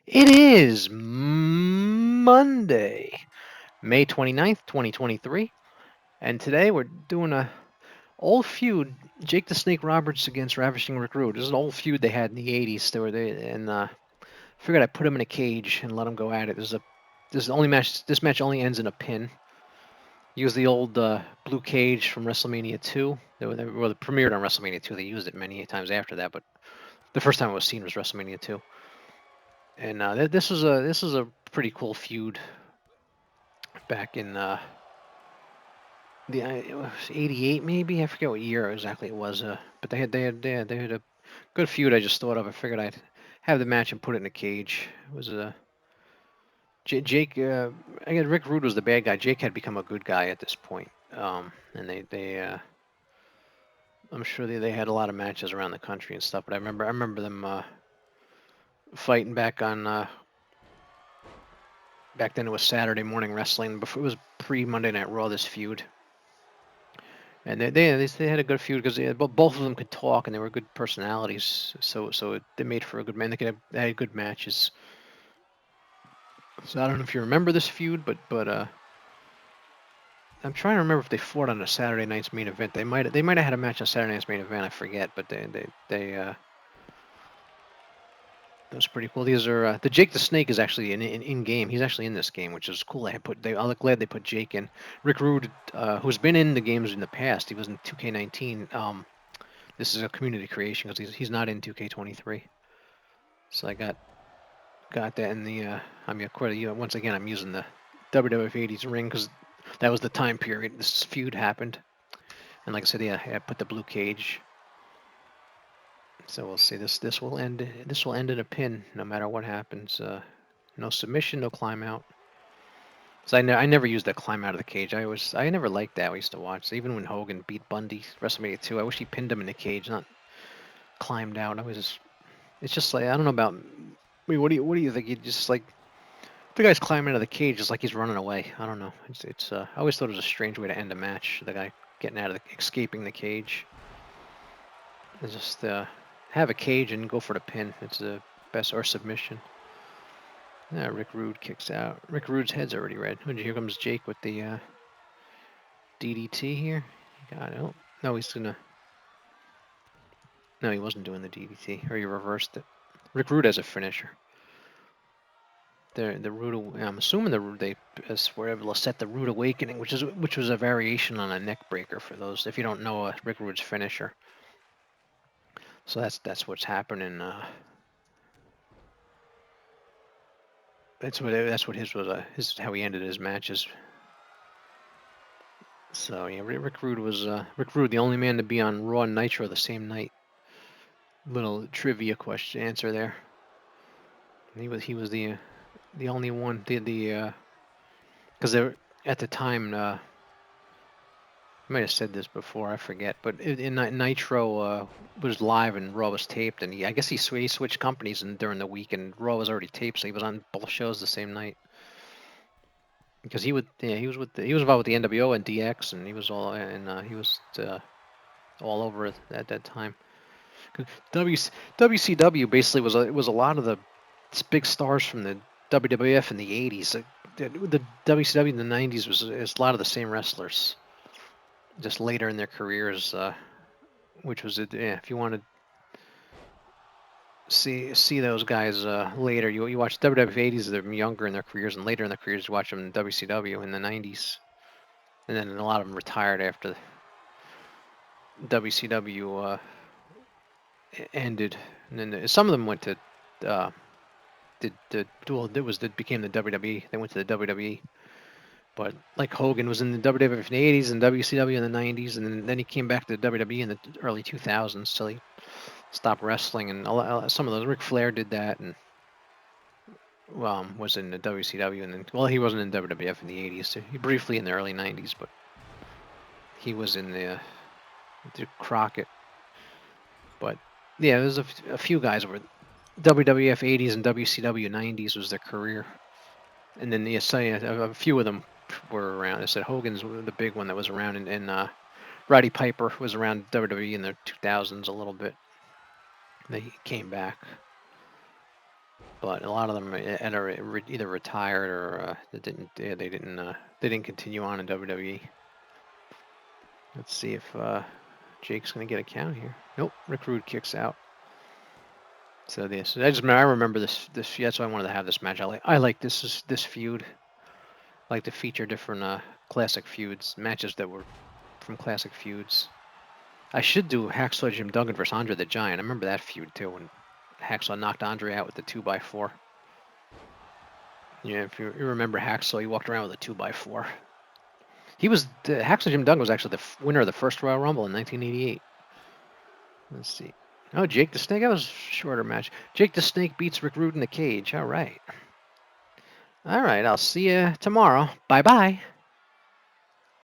It is Monday, May 29th, 2023, and today we're doing a old feud, Jake the Snake Roberts against Ravishing Rick Rude. This is an old feud they had in the 80s. And figured I'd put him in a cage and let him go at it. This is the only match. This match only ends in a pin. Use the old blue cage from WrestleMania 2. Well, it premiered on WrestleMania 2. They used it many times after that, but the first time it was seen was WrestleMania 2. And this is a pretty cool feud back in the it was '88 maybe. I forget what year exactly it was. But they had a good feud. I just thought of. I figured I'd have the match and put it in a cage. It was Jake. I guess Rick Rude was the bad guy. Jake had become a good guy at this point. And they I'm sure they had a lot of matches around the country and stuff. But I remember them fighting back then. It was Saturday morning wrestling. Before it was pre Monday Night Raw. This feud. And they had a good feud because both of them could talk and they were good personalities. They made for a good man. They had good matches. So I don't know if you remember this feud, but I'm trying to remember if they fought on a Saturday night's main event. They might have had a match on Saturday night's main event. I forget, but they that was pretty cool. These are the Jake the Snake is actually in game. He's actually in this game, which is cool. I'm glad they put Jake in. Rick Rude, who's been in the games in the past, he was in 2K19. This is a community creation because he's not in 2K23. So I got that in the. Once again, I'm using the WWF 80s ring because that was the time period this feud happened. And like I said, yeah, I put the blue cage. So we'll see. This will end. This will end in a pin, no matter what happens. No submission, no climb out. So I never used that climb out of the cage. I never liked that. I used to watch. So even when Hogan beat Bundy WrestleMania 2, I wish he pinned him in the cage, not climbed out. It's just like I don't know about. I mean, what do you think? You just like the guy's climbing out of the cage, just like he's running away. I don't know. It's. I always thought it was a strange way to end a match. The guy getting out of escaping the cage. It's just have a cage and go for the pin. It's the best or submission. Yeah, Rick Rude kicks out. Rick Rude's head's already red. Here comes Jake with the DDT here. Got it. Oh, no, he's gonna. No, he wasn't doing the DDT, or he reversed it. Rick Rude has a finisher. The Rude. I'm assuming they were able to set the Rude Awakening, which was a variation on a neck breaker for those if you don't know Rick Rude's finisher. So that's what's happening. That's what his was. His how he ended his matches. So yeah, Rick Rude was Rick Rude, the only man to be on Raw and Nitro the same night. Little trivia question answer there. He was the only one the because there at the time I might have said this before, I forget, but in Nitro was live and Raw was taped, and I guess he switched companies during the week, and Raw was already taped, so he was on both shows the same night. Because he was involved with the NWO and DX, and he was all over it at that time. WCW basically was a lot of the big stars from the WWF in the '80s. The WCW in the '90s was a lot of the same wrestlers, just later in their careers, which was if you want to see those guys later, you watch WWF '80s, they're younger in their careers, and later in their careers, you watch them in WCW in the '90s, and then a lot of them retired after WCW ended, and then some of them went to became the WWE. They went to the WWE, but like Hogan was in the WWF in the '80s and WCW in the '90s, and then he came back to the WWE in the early 2000s till he stopped wrestling. And some of those Ric Flair did that, and was in the WCW, and then he wasn't in WWF in the '80s. He briefly in the early '90s, but he was in the Crockett. But yeah, there's a few guys where WWF '80s and WCW '90s was their career, and then a few of them were around. I said Hogan's the big one that was around, and Roddy Piper was around WWE in the 2000s a little bit. They came back. but a lot of them either retired or they didn't continue on in WWE. Let's see if Jake's gonna get a count here. Nope, Rick Rude kicks out. So I remember this. That's why I wanted to have this match. I like this feud. I like to feature different classic feuds, matches that were from classic feuds. I should do Hacksaw Jim Duggan versus Andre the Giant. I remember that feud too when Hacksaw knocked Andre out with the 2x4. Yeah, if you remember Hacksaw, he walked around with a 2x4. Hacksaw Jim Duggan was actually the winner of the first Royal Rumble in 1988. Let's see. Oh, Jake the Snake. That was a shorter match. Jake the Snake beats Rick Rude in the cage. All right. All right. I'll see you tomorrow. Bye bye.